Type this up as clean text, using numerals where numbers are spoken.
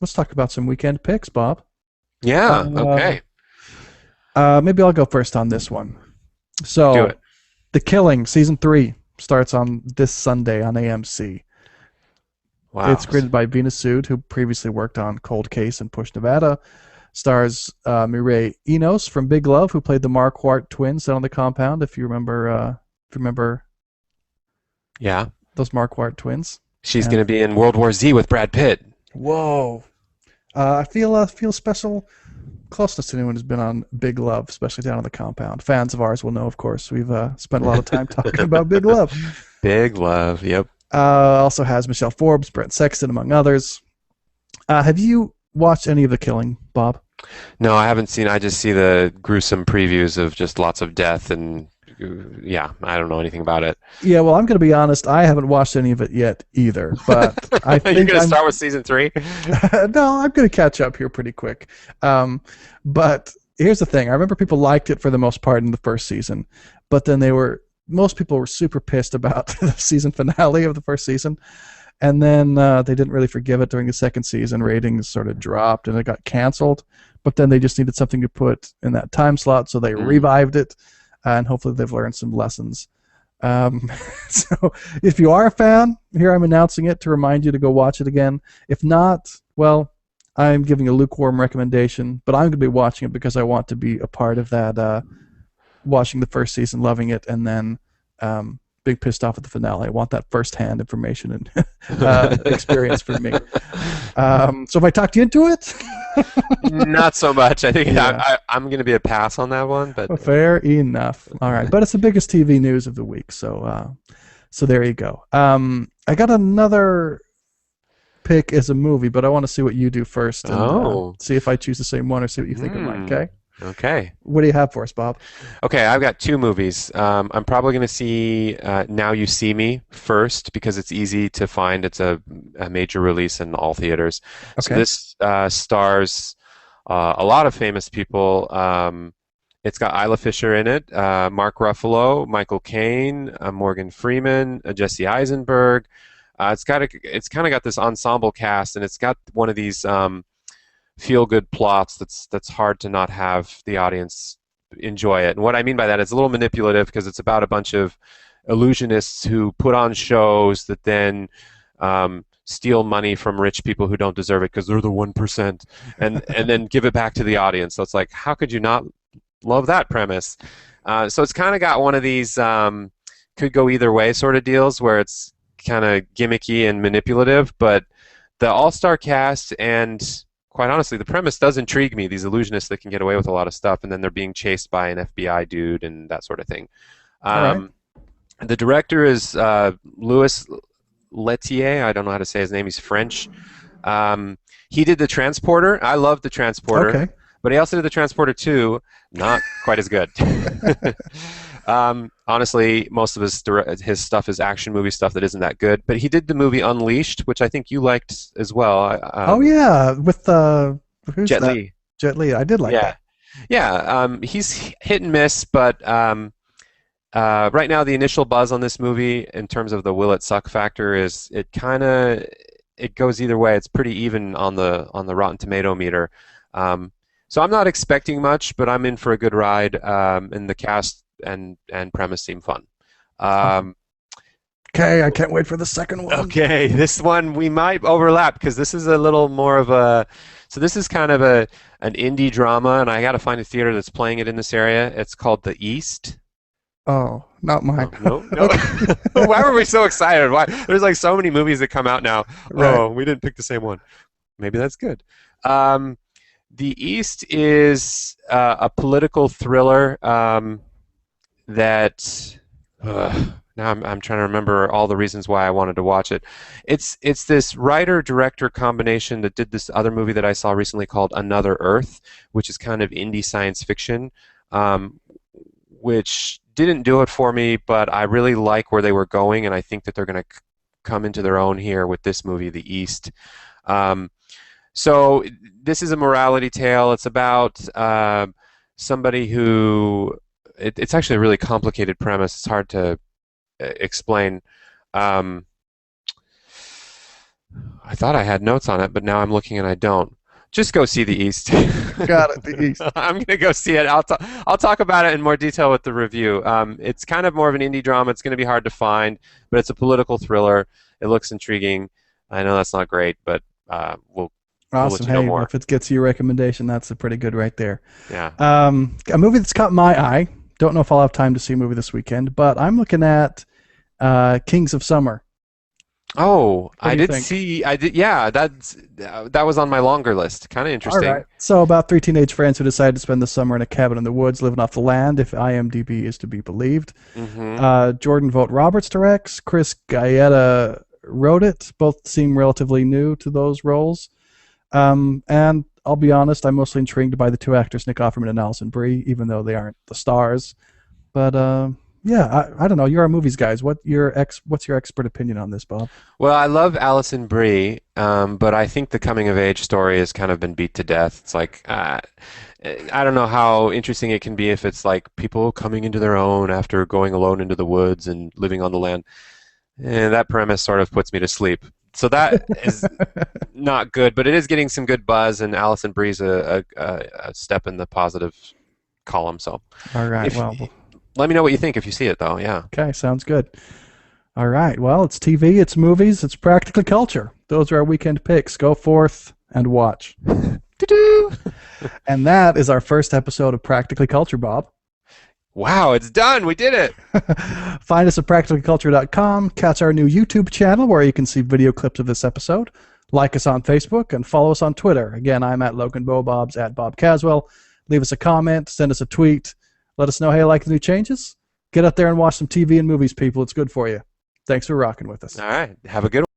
let's talk about some weekend picks, Bob. Yeah, Uh, okay. Maybe I'll go first on this one. Do So, it. The Killing season 3 starts on this Sunday on AMC. It's Wow. created by Venus Sood, who previously worked on Cold Case and Push Nevada. Stars Mireille Enos from Big Love, who played the Marquardt twins on the compound. If you remember Yeah. those Marquardt twins. She's going And to be in World War Z with Brad Pitt. whoa, I feel special closeness to anyone who's been on Big Love, especially down on the compound. Fans of ours will know, of course. We've spent a lot of time talking about Big Love. Big love. Yep. Also has Michelle Forbes, Brent Sexton, among others. Have you watched any of The Killing, Bob? No, I haven't seen. I just see the gruesome previews of just lots of death and yeah, I don't know anything about it. Yeah, well, I'm going to be honest. I haven't watched any of it yet either, but I You're think going to I'm. start with season three? No, I'm going to catch up here pretty quick. But here's the thing: I remember people liked it for the most part in the first season, but then most people were super pissed about the season finale of the first season, and then they didn't really forgive it during the second season. Ratings sort of dropped, and it got canceled. But then they just needed something to put in that time slot, so they Mm. revived it, and hopefully they've learned some lessons. Um, so if you are a fan, here I'm announcing it to remind you to go watch it again. If not, well, I'm giving a lukewarm recommendation, but I'm going to be watching it because I want to be a part of that, watching the first season, loving it, and then being pissed off at the finale. I want that first-hand information and experience for me. So if I talked you into it, Not so much. I think yeah, I'm going to be a pass on that one, but fair enough. All right, but it's the biggest TV news of the week, so there you go. I got another pick as a movie, but I want to see what you do first and oh, see if I choose the same one or see what you think of mine. hmm. Okay? Okay. What do you have for us, Bob? Okay, I've got two movies. I'm probably going to see Now You See Me first because it's easy to find. It's a major release in all theaters. So Okay. this stars a lot of famous people. It's got Isla Fisher in it, Mark Ruffalo, Michael Caine, Morgan Freeman, Jesse Eisenberg. It's kind of got this ensemble cast, and it's got one of these feel good plots that's hard to not have the audience enjoy it. And what I mean by that, it's a little manipulative because it's about a bunch of illusionists who put on shows that then steal money from rich people who don't deserve it because they're the 1%, and then give it back to the audience. So it's like, how could you not love that premise? So it's kind of got one of these could go either way sort of deals where it's kind of gimmicky and manipulative, but the all-star cast and quite honestly, the premise does intrigue me. These illusionists that can get away with a lot of stuff, and then they're being chased by an FBI dude and that sort of thing. All right. Um, the director is Louis Leterrier. I don't know how to say his name. He's French. He did The Transporter. I love The Transporter, Okay. but he also did The Transporter 2. Not quite as good. Honestly, most of his stuff is action movie stuff that isn't that good. But he did the movie Unleashed, which I think you liked as well. Oh yeah, with who's Jet that? Li. Jet Li. I did like Yeah, that. yeah. He's hit and miss, but right now the initial buzz on this movie, in terms of the will it suck factor, is it goes either way. It's pretty even on the Rotten Tomato meter. Um, so I'm not expecting much, but I'm in for a good ride. And the cast and premise seem fun. Awesome. Um, Okay, I can't wait for the second one. okay, this one we might overlap because this is a little more of a. So this is kind of an indie drama, and I got to find a theater that's playing it in this area. It's called The East. Oh, not mine. Oh, no, no. Okay. Why were we so excited? Why? There's like so many movies that come out now. Right. Oh, we didn't pick the same one. Maybe that's good. Um, the East is a political thriller that. Now I'm trying to remember all the reasons why I wanted to watch it. It's this writer director combination that did this other movie that I saw recently called Another Earth, which is kind of indie science fiction. Um, which didn't do it for me, but I really like where they were going, and I think that they're going to come into their own here with this movie, The East. Um, so this is a morality tale. It's about somebody who it's actually a really complicated premise. It's hard to explain. Um, I thought I had notes on it, but now I'm looking and I don't. Just go see The East. Got it. The East. I'm gonna go see it. I'll talk about it in more detail with the review. It's kind of more of an indie drama. It's gonna be hard to find, but it's a political thriller. It looks intriguing. I know that's not great, but we'll let Awesome. you know Hey, more. if it gets you a recommendation, that's a pretty good right there. Yeah. A movie that's caught my eye. Don't know if I'll have time to see a movie this weekend, but I'm looking at Kings of Summer. Oh, What do I you did think? see. I did. Yeah, that was on my longer list. Kind of All interesting. right. So about three teenage friends who decide to spend the summer in a cabin in the woods, living off the land, if IMDb is to be believed. Mm-hmm. Jordan Vogt Roberts directs. Chris Gaeta wrote it. Both seem relatively new to those roles. And I'll be honest, I'm mostly intrigued by the two actors, Nick Offerman and Alison Brie, even though they aren't the stars. But yeah, I don't know. You're our movies guys. What's your expert opinion on this, Bob? Well, I love Alison Brie, but I think the coming of age story has kind of been beat to death. It's like I don't know how interesting it can be if it's like people coming into their own after going alone into the woods and living on the land. And that premise sort of puts me to sleep. So that is not good, but it is getting some good buzz, and Alison Brie's a step in the positive column. So All right. if Well, let me know what you think if you see it, though. Yeah. okay. Sounds good. All right. Well, it's TV, it's movies, it's practically culture. Those are our weekend picks. Go forth and watch. Doo-doo. And that is our first episode of Practically Culture, Bob. Wow, it's done. We did it. Find us at practicallyculture.com. Catch our new YouTube channel where you can see video clips of this episode. Like us on Facebook and follow us on Twitter. Again, I'm at Logan Bo, Bob's at Bob Caswell. Leave us a comment, send us a tweet. Let us know how you like the new changes. Get out there and watch some TV and movies, people. It's good for you. Thanks for rocking with us. All right. Have a good one.